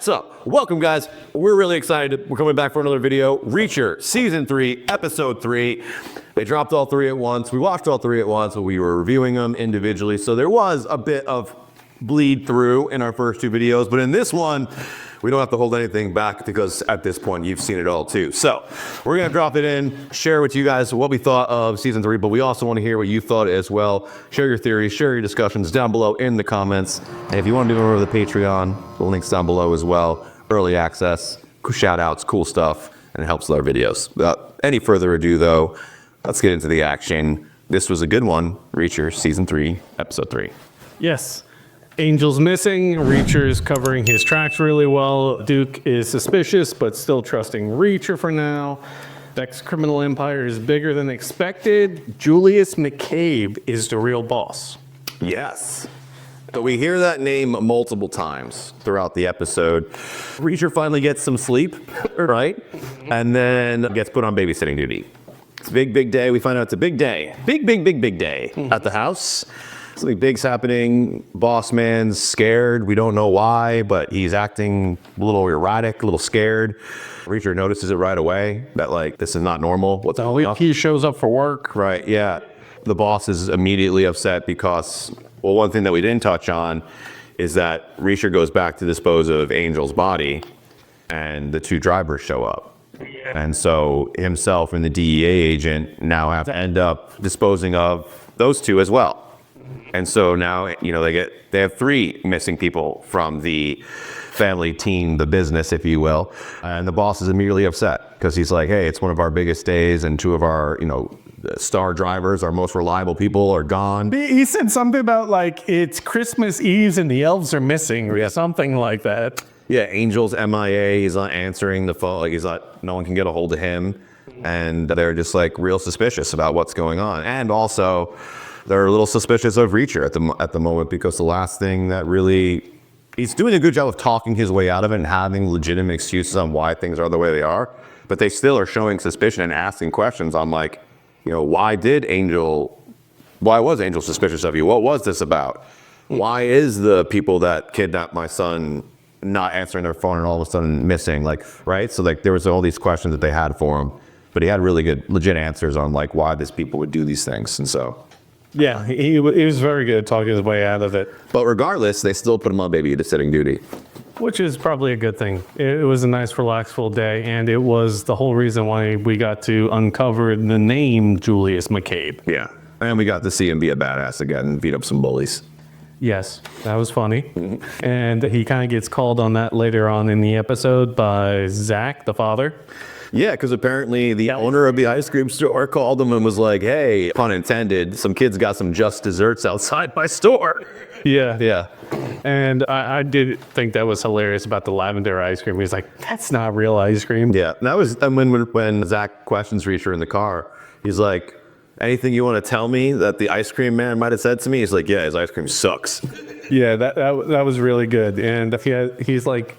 So, welcome guys. We're really excited. We're coming back for another video. Reacher, Season 3, Episode 3. They dropped all three at once. We watched all three at once, but we were reviewing them individually. So there was a bit of bleed through in our first two videos, but in this one, we don't have to hold anything back because at this point, you've seen it all too. So we're gonna drop it in, share with you guys what we thought of Season 3, but we also wanna hear what you thought as well. Share your theories, share your discussions down below in the comments. And if you wanna do over the Patreon, the link's down below as well. Early access, shout outs, cool stuff, and it helps with our videos. Without any further ado though, let's get into the action. This was a good one, Reacher, Season 3, Episode 3. Yes. Angel's missing. Reacher's covering his tracks really well. Duke is suspicious, but still trusting Reacher for now. Beck's criminal empire is bigger than expected. Julius McCabe is the real boss. Yes. So we hear that name multiple times throughout the episode. Reacher finally gets some sleep, right? And then gets put on babysitting duty. It's a big day. We find out it's a big day. Big day at the house. Something big's happening. Boss man's scared. We don't know why, but he's acting a little erratic, a little scared. Reacher notices it right away that like, this is not normal. What's going on? He shows up for work. Right, yeah. The boss is immediately upset because, well, one thing that we didn't touch on is that Reacher goes back to dispose of Angel's body and the two drivers show up. And so himself and the DEA agent now have to end up disposing of those two as well. And so now, you know, they have three missing people from the family team, the business, if you will. And the boss is immediately upset because he's like, hey, it's one of our biggest days and two of our, you know, star drivers, our most reliable people are gone. He said something about like, it's Christmas Eve and the elves are missing or something like that. Yeah, Angel's MIA, he's not answering the phone, like he's not, no one can get a hold of him. And they're just like real suspicious about what's going on. And also, they're a little suspicious of Reacher at the moment because the last thing that really, he's doing a good job of talking his way out of it and having legitimate excuses on why things are the way they are, but they still are showing suspicion and asking questions on like, you know, why was Angel suspicious of you? What was this about? Why is the people that kidnapped my son not answering their phone and all of a sudden missing? Like, right? So like there was all these questions that they had for him, but he had really good, legit answers on like why these people would do these things. And so. Yeah, he was very good at talking his way out of it. But regardless, they still put him on babysitting duty. Which is probably a good thing. It was a nice, relaxful day, and it was the whole reason why we got to uncover the name Julius McCabe. Yeah, and we got to see him be a badass again and beat up some bullies. Yes, that was funny. And he kind of gets called on that later on in the episode by Zach, the father. Yeah, because apparently the owner of the ice cream store called him and was like, hey, pun intended, some kids got some just desserts outside my store. Yeah. And I did think that was hilarious about the lavender ice cream. He's like, that's not real ice cream. Yeah, and that was when Zach questions Reacher in the car. He's like, anything you want to tell me that the ice cream man might have said to me? He's like, yeah, his ice cream sucks. Yeah, that was really good. And he's like,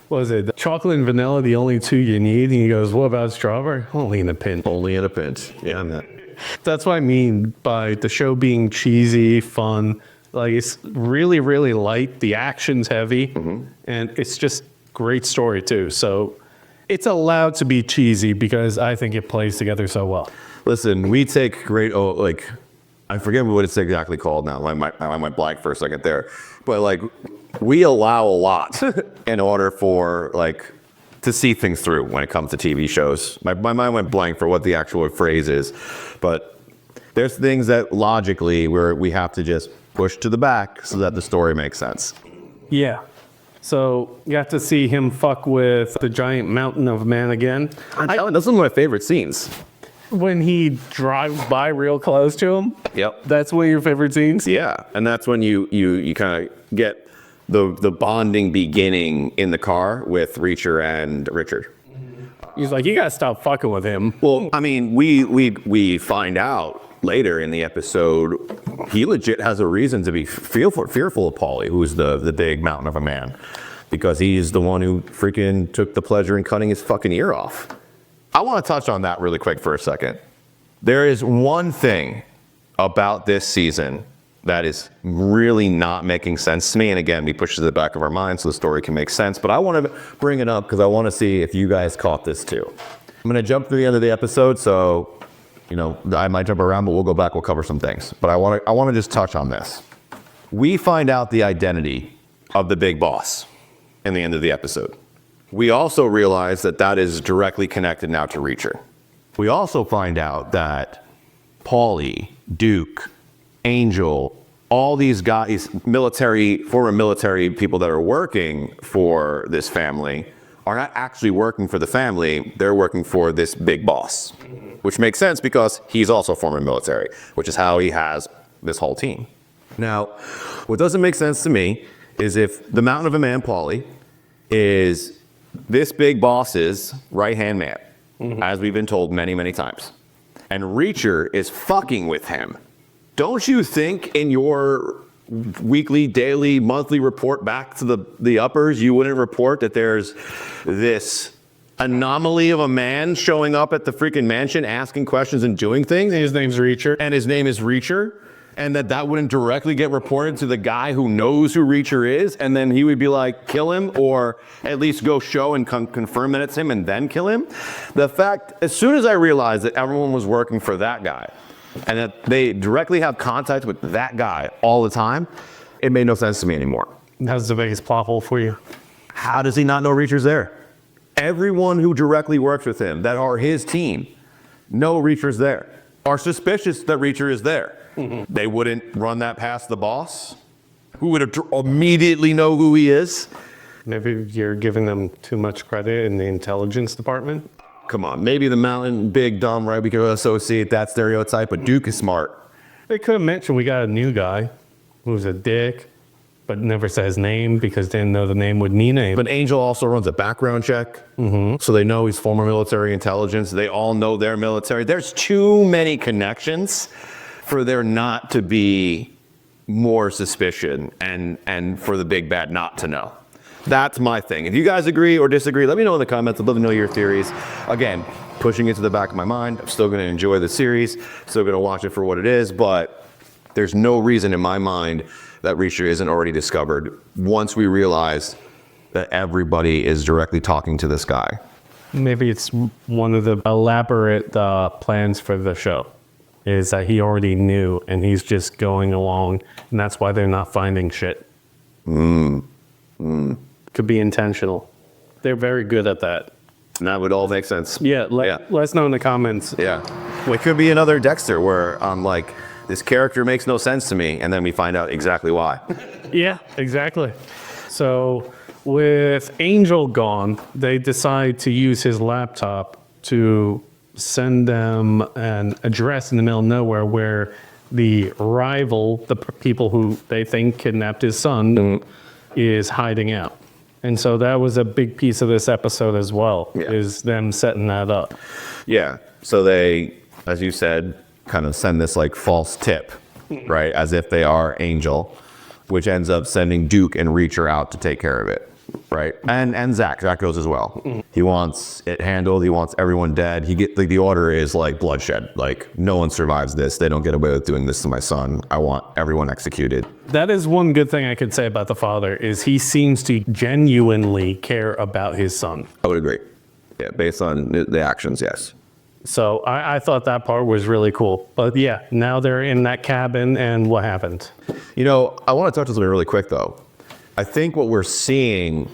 what was it? Chocolate and vanilla, the only two you need. And he goes, what about strawberry? Only in a pinch. Only in a pinch. Yeah, I'm not. That's what I mean by the show being cheesy, fun. Like it's really, really light. The action's heavy, and it's just great story too. So it's allowed to be cheesy because I think it plays together so well. Listen, we take great, I forget what it's exactly called now. I might blank for a second there. But like, we allow a lot in order for like, to see things through when it comes to TV shows. My mind went blank for what the actual phrase is. But there's things that logically we have to just push to the back so that the story makes sense. Yeah. So you have to see him fuck with the giant mountain of man again. That's one of my favorite scenes. When he drives by real close to him? Yep. That's one of your favorite scenes? Yeah, and that's when you kind of get the bonding beginning in the car with Reacher and Richard. He's like, you gotta stop fucking with him. Well, I mean, we find out later in the episode, he legit has a reason to be fearful of Paulie, who's the big mountain of a man, because he's the one who freaking took the pleasure in cutting his fucking ear off. I want to touch on that really quick for a second. There is one thing about this season that is really not making sense to me. And again, we push it to the back of our mind so the story can make sense. But I want to bring it up because I want to see if you guys caught this too. I'm going to jump to the end of the episode, so I might jump around, but we'll go back. We'll cover some things. But I want to just touch on this. We find out the identity of the big boss in the end of the episode. We also realize that that is directly connected now to Reacher. We also find out that Paulie, Duke, Angel, all these guys, former military people that are working for this family are not actually working for the family. They're working for this big boss, which makes sense because he's also former military, which is how he has this whole team. Now, what doesn't make sense to me is if the mountain of a man, Paulie, is this big boss's right-hand man, as we've been told many, many times, and Reacher is fucking with him. Don't you think in your weekly, daily, monthly report back to the uppers, you wouldn't report that there's this anomaly of a man showing up at the freaking mansion, asking questions and doing things? His name's Reacher. And his name is Reacher? And that wouldn't directly get reported to the guy who knows who Reacher is, and then he would be like, kill him, or at least go show and confirm that it's him and then kill him? The fact, as soon as I realized that everyone was working for that guy, and that they directly have contact with that guy all the time, it made no sense to me anymore. That's the biggest plot hole for you. How does he not know Reacher's there? Everyone who directly works with him, that are his team, know Reacher's there, are suspicious that Reacher is there. They wouldn't run that past the boss, who would immediately know who he is. Maybe you're giving them too much credit in the intelligence department. Come on, maybe the mountain, big, dumb, right? We could associate that stereotype, but Duke is smart. They could have mentioned we got a new guy who's a dick, but never said his name because they didn't know the name would mean anything. But Angel also runs a background check, so they know he's former military intelligence. They all know they're military. There's too many connections for there not to be more suspicion and for the big bad not to know. That's my thing. If you guys agree or disagree, let me know in the comments. I'd love to know your theories. Again, pushing it to the back of my mind. I'm still going to enjoy the series, still going to watch it for what it is, but there's no reason in my mind that Reacher isn't already discovered once we realize that everybody is directly talking to this guy. Maybe it's one of the elaborate plans for the show, is that he already knew and he's just going along, and that's why they're not finding shit. Could be intentional. They're very good at that. And that would all make sense. Yeah, let us know in the comments. Yeah. Well, it could be another Dexter where I'm like, this character makes no sense to me, and then we find out exactly why. Yeah, exactly. So with Angel gone, they decide to use his laptop to send them an address in the middle of nowhere where the rival, the people who they think kidnapped his son, is hiding out. And so that was a big piece of this episode as well, is them setting that up. Yeah. So they, as you said, kind of send this like false tip, right? As if they are Angel, which ends up sending Duke and Reacher out to take care of it, right? And Zach goes as well. He wants it handled. He wants everyone dead. The order is like bloodshed. Like no one survives this. They don't get away with doing this to my son. I want everyone executed. That is one good thing I could say about the father, is he seems to genuinely care about his son. I would agree. Yeah, based on the actions, yes. So I thought that part was really cool. But yeah, now they're in that cabin, and what happened? You know, I want to touch on something really quick, though. I think what we're seeing,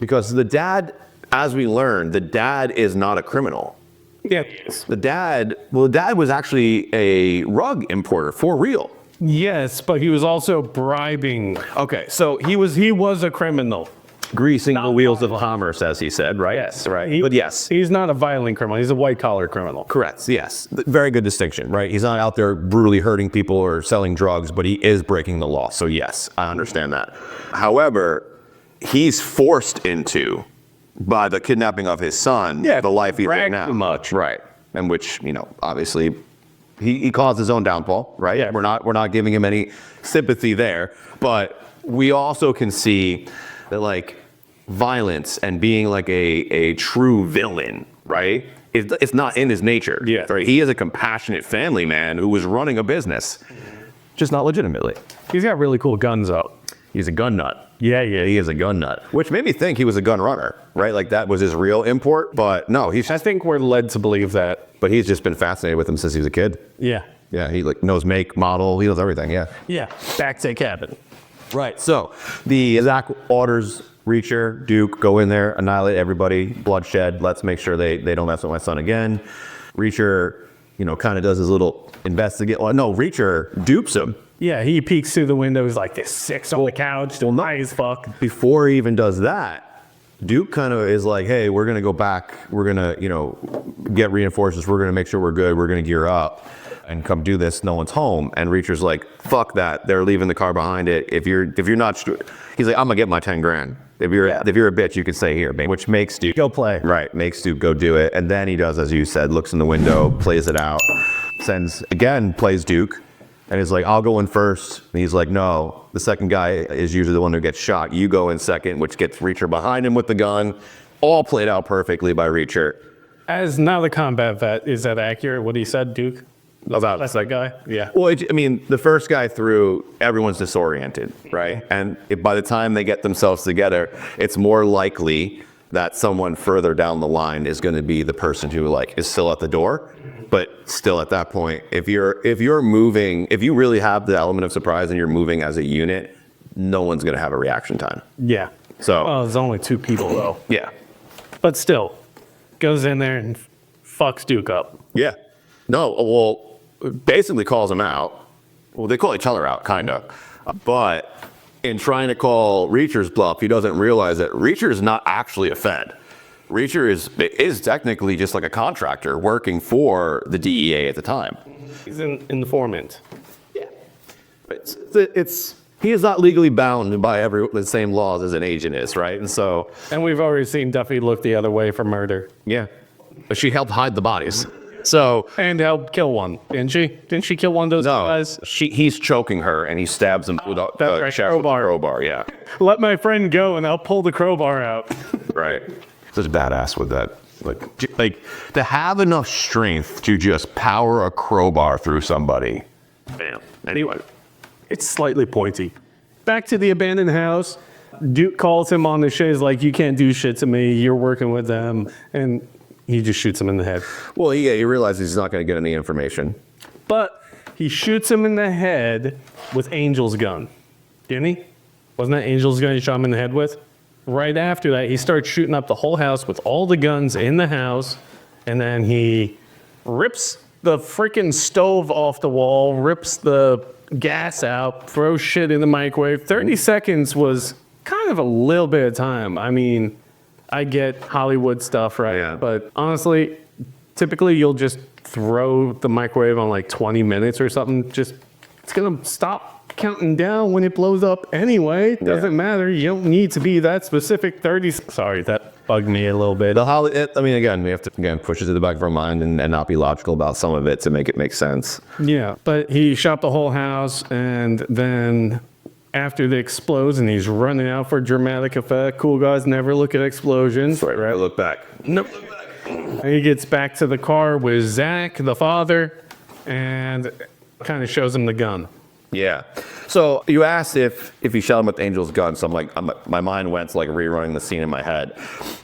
because the dad, as we learned, the dad is not a criminal. Yeah. The dad was actually a rug importer for real. Yes, but he was also bribing. Okay, so he was a criminal. greasing the wheels of commerce, as he said, right? Yes. Right. But yes. He's not a violent criminal. He's a white-collar criminal. Correct, yes. Very good distinction, right? He's not out there brutally hurting people or selling drugs, but he is breaking the law. So yes, I understand that. However, he's forced into, by the kidnapping of his son, the life he's in now. Too much. Right. And which, you know, obviously he caused his own downfall, right? Yeah. We're not giving him any sympathy there, but we also can see that, like, violence and being like a true villain, right? It's not in his nature. Yeah. Right? He is a compassionate family man who was running a business. just not legitimately. He's got really cool guns out. He's a gun nut. Yeah. He is a gun nut, which made me think he was a gun runner, right? Like that was his real import, but no, I think we're led to believe that. but he's just been fascinated with him since he was a kid. Yeah. Yeah, he like knows make, model, he knows everything, yeah. Yeah. Back to cabin. Right, so the Zach orders Reacher, Duke, go in there, annihilate everybody, bloodshed, let's make sure they don't mess with my son again. Reacher, kind of does his little investigate. Well, no, Reacher dupes him. Yeah, he peeks through the window. He's like, this six on the couch, high as fuck. Before he even does that, Duke kind of is like, hey, we're going to go back. We're going to, get reinforcements. We're going to make sure we're good. We're going to gear up and come do this. No one's home. And Reacher's like, fuck that. They're leaving the car behind it. If you're not, he's like, I'm going to get my 10 grand. If you're a bitch, you can stay here, babe. Which makes Duke Go play. Right, makes Duke go do it. And then he does, as you said, looks in the window, plays it out, plays Duke. And he's like, I'll go in first. And he's like, no, the second guy is usually the one who gets shot. You go in second, which gets Reacher behind him with the gun. All played out perfectly by Reacher. As not a combat vet, is that accurate, what he said, Duke? That's that guy? Yeah. Well, the first guy through, everyone's disoriented, right? And by the time they get themselves together, it's more likely that someone further down the line is going to be the person who is still at the door. But still at that point, if you're moving, if you really have the element of surprise and you're moving as a unit, no one's going to have a reaction time. Yeah. So well, there's only 2 people though. Yeah. But still, goes in there and fucks Duke up. Yeah. No, well, basically calls him out. Well, they call each other out, kind of. But in trying to call Reacher's bluff, he doesn't realize that Reacher is not actually a Fed. Reacher is technically just like a contractor working for the DEA at the time. He's an informant. Yeah. He is not legally bound by the same laws as an agent is, right? And we've already seen Duffy look the other way for murder. Yeah. But she helped hide the bodies. So and helped kill one, didn't she? Didn't she kill one of those guys? He's choking her and he stabs him with a crowbar. Yeah. Let my friend go and I'll pull the crowbar out. Right. Such badass with that. Like to have enough strength to just power a crowbar through somebody. Bam. Anyway. It's slightly pointy. Back to the abandoned house. Duke calls him on the chaise like, you can't do shit to me. You're working with them. And he just shoots him in the head. Well, he realizes he's not going to get any information. But he shoots him in the head with Angel's gun. Didn't he? Wasn't that Angel's gun he shot him in the head with? Right after that, he starts shooting up the whole house with all the guns in the house. And then he rips the freaking stove off the wall, rips the gas out, throws shit in the microwave. 30 seconds was kind of a little bit of time. I mean, I get Hollywood stuff, right? Yeah. But honestly, typically you'll just throw the microwave on 20 minutes or something. It's going to stop counting down when it blows up anyway. Doesn't matter. You don't need to be that specific. Sorry, that bugged me a little bit. Again, we have to push it to the back of our mind and not be logical about some of it to make it make sense. Yeah, but he shot the whole house, and then after it explodes and he's running out for dramatic effect, cool guys never look at explosions. Right. Look back. Nope. And he gets back to the car with Zach, the father, and kind of shows him the gun. Yeah. So you asked if he shot him with Angel's gun. So my mind went to rerunning the scene in my head.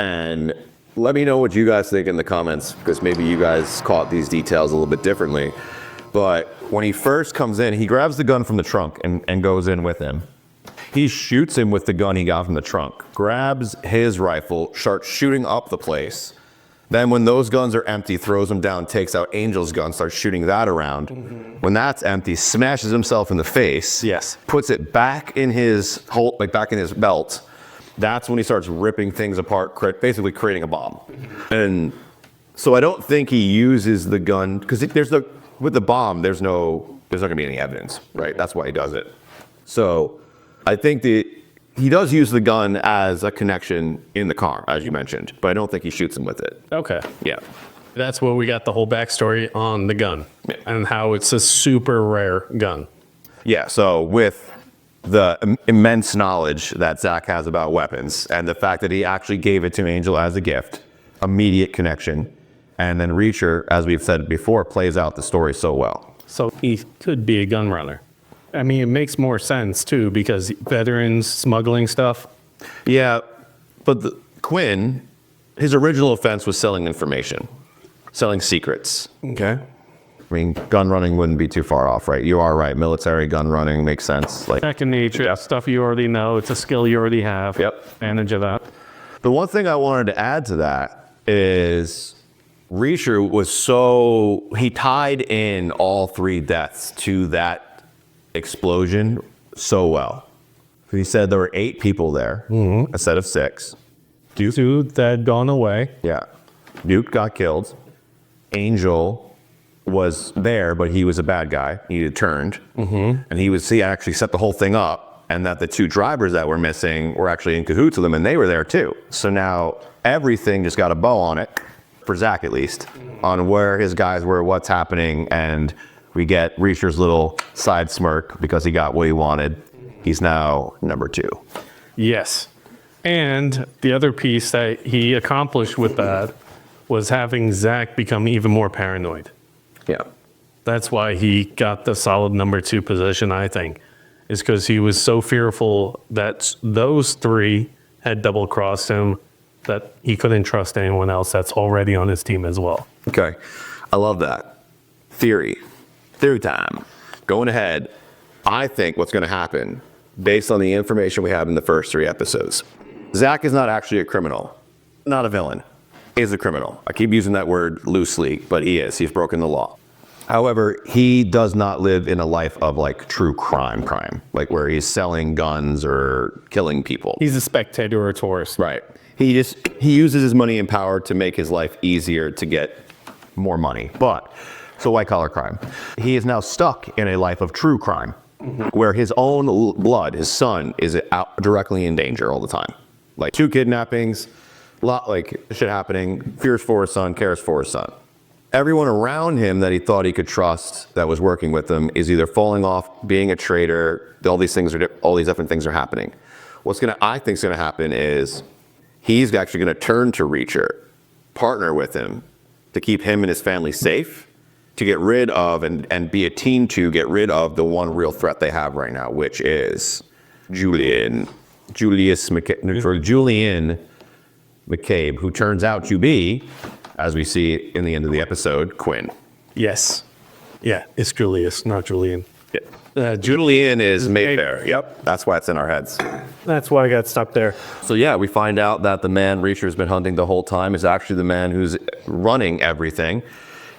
And let me know what you guys think in the comments, because maybe you guys caught these details a little bit differently. But when he first comes in, he grabs the gun from the trunk and goes in with him. He shoots him with the gun he got from the trunk, grabs his rifle, starts shooting up the place. Then when those guns are empty, throws them down, takes out Angel's gun, starts shooting that around. Mm-hmm. When that's empty, smashes himself in the face. Yes. Puts it back in his back in his belt. That's when he starts ripping things apart, basically creating a bomb. Mm-hmm. And so I don't think he uses the gun because with the bomb, there's not going to be any evidence, right? That's why he does it. So I think he does use the gun as a connection in the car, as you mentioned, but I don't think he shoots him with it. Okay. Yeah. That's where we got the whole backstory on the gun and how it's a super rare gun. Yeah, so with the immense knowledge that Zach has about weapons and the fact that he actually gave it to Angel as a gift, immediate connection, and then Reacher, as we've said before, plays out the story so well. So he could be a gun runner. I mean, it makes more sense too because veterans smuggling stuff. Yeah, but Quinn, his original offense was selling information, selling secrets. Okay. I mean, gun running wouldn't be too far off, right? You are right. Military gun running makes sense. Like, Second nature, stuff you already know. It's a skill you already have. Yep. Advantage of that. the one thing I wanted to add to that is Reacher he tied in all 3 deaths to that explosion so well. He said there were 8 people there instead of 6. Two that had gone away. Yeah. Duke got killed. Angel was there, but he was a bad guy. He had turned. And he actually set the whole thing up. And that the 2 drivers that were missing were actually in cahoots with him, and they were there too. So now everything just got a bow on it, for Zach at least, on where his guys were, what's happening, and we get Reacher's little side smirk because he got what he wanted. He's now number 2. Yes. And the other piece that he accomplished with that was having Zach become even more paranoid. Yeah. That's why he got the solid number 2 position, I think, is because he was so fearful that those 3 had double-crossed him that he couldn't trust anyone else that's already on his team as well. Okay. I love that. Theory time. Going ahead, I think what's going to happen, based on the information we have in the first 3 episodes, Zach is not actually a criminal, not a villain. He is a criminal. I keep using that word loosely, but he is. He's broken the law. However, he does not live in a life of like true crime, like where he's selling guns or killing people. He's a spectator or a tourist. Right. He uses his money and power to make his life easier to get more money. But so white collar crime. He is now stuck in a life of true crime, where his own blood, his son, is out directly in danger all the time. Like 2 kidnappings, like shit happening, fears for his son, cares for his son. Everyone around him that he thought he could trust that was working with him is either falling off, being a traitor. All these different things are happening. I think is gonna happen is he's actually gonna turn to Reacher, partner with him to keep him and his family safe, to get rid of and be a team to get rid of the one real threat they have right now, which is Julius McCabe, who turns out to be, as we see in the end of the episode, Quinn. Yes. Yeah, it's Julius, not Julian. Yeah. Julian is Mayfair. Yep. That's why it's in our heads. That's why I got stuck there. So yeah, we find out that the man Reacher's been hunting the whole time is actually the man who's running everything.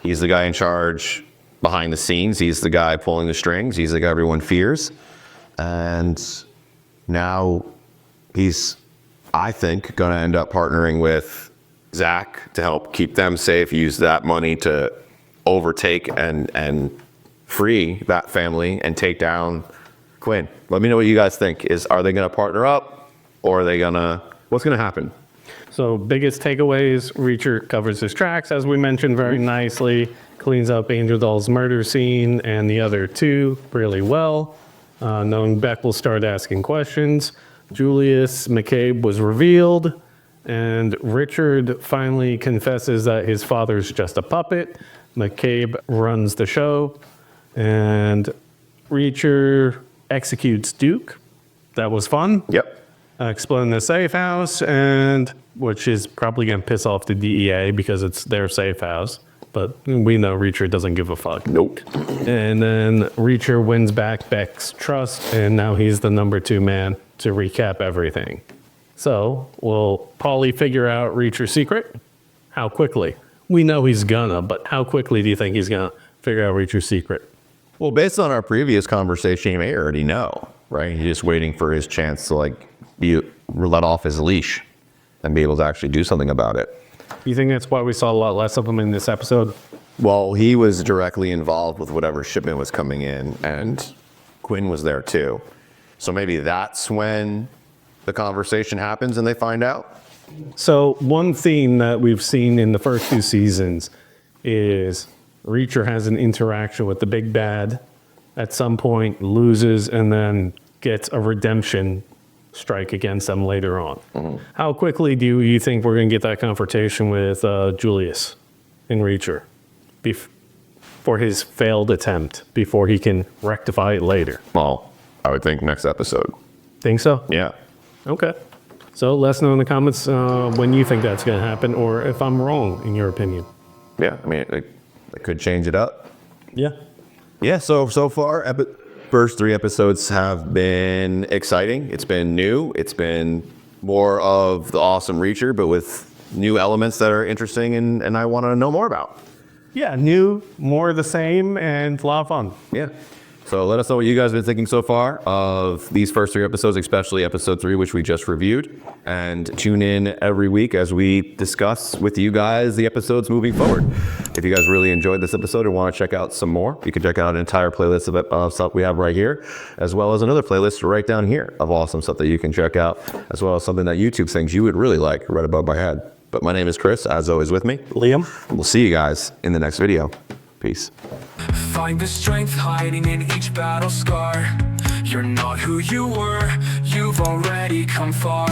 He's the guy in charge behind the scenes. He's the guy pulling the strings. He's the guy everyone fears. And now he's, I think, going to end up partnering with Zach to help keep them safe, use that money to overtake and free that family and take down Quinn. Let me know what you guys think. Are they going to partner up, or are they going to, what's going to happen? So biggest takeaways, Reacher covers his tracks, as we mentioned very nicely, cleans up Angel Doll's murder scene and the other 2 really well. Knowing Beck will start asking questions. Julius McCabe was revealed, and Richard finally confesses that his father's just a puppet. McCabe runs the show, and Reacher executes Duke. That was fun. Yep. Exploding the safe house, and which is probably going to piss off the DEA because it's their safe house. But we know Reacher doesn't give a fuck. Nope. And then Reacher wins back Beck's trust, and now he's the number 2 man to recap everything. So, will Paulie figure out Reacher's secret? How quickly? We know he's gonna, but how quickly do you think he's gonna figure out Reacher's secret? Well, based on our previous conversation, he may already know, right? He's just waiting for his chance to be let off his leash and be able to actually do something about it. You think that's why we saw a lot less of him in this episode? Well, he was directly involved with whatever shipment was coming in, and Quinn was there too. So maybe that's when the conversation happens and they find out. So one theme that we've seen in the first 2 seasons is Reacher has an interaction with the big bad, at some point loses, and then gets a redemption strike against them later on. How quickly do you think we're going to get that confrontation with Julius and Reacher for his failed attempt before he can rectify it later. Well, I would think next episode. Think so? Yeah. Okay. So let us know in the comments when you think that's going to happen, or if I'm wrong in your opinion. Yeah, I mean, it could change it up. Yeah. Yeah, so far, first 3 episodes have been exciting. It's been new. It's been more of the awesome Reacher, but with new elements that are interesting and I want to know more about. Yeah, new, more of the same, and a lot of fun. Yeah. So let us know what you guys have been thinking so far of these first 3 episodes, especially episode 3, which we just reviewed. And tune in every week as we discuss with you guys the episodes moving forward. If you guys really enjoyed this episode and want to check out some more, you can check out an entire playlist of stuff we have right here, as well as another playlist right down here of awesome stuff that you can check out, as well as something that YouTube thinks you would really like right above my head. But my name is Chris, as always with me. Liam? We'll see you guys in the next video. Peace. Find the strength hiding in each battle scar. You're not who you were, you've already come far.